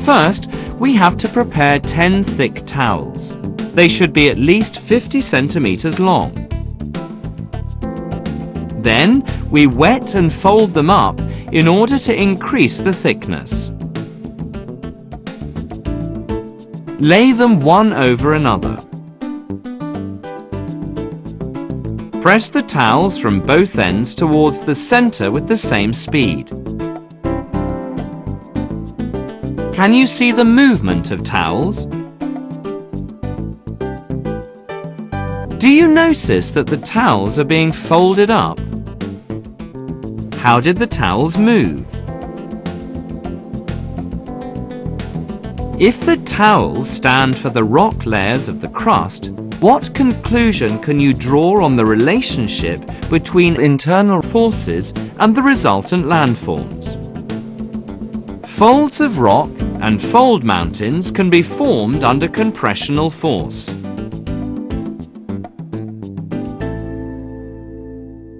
First, we have to prepare 10 thick towels. They should be at least 50 centimeters long. Then, we wet and fold them up in order to increase the thickness. Lay them one over another. Press the towels from both ends towards the center with the same speed. Can you see the movement of towels? Do you notice that the towels are being folded up? How did the towels move? If the towels stand for the rock layers of the crust, what conclusion can you draw on the relationship between internal forces and the resultant landforms? Folds of rock and fold mountains can be formed under compressional force.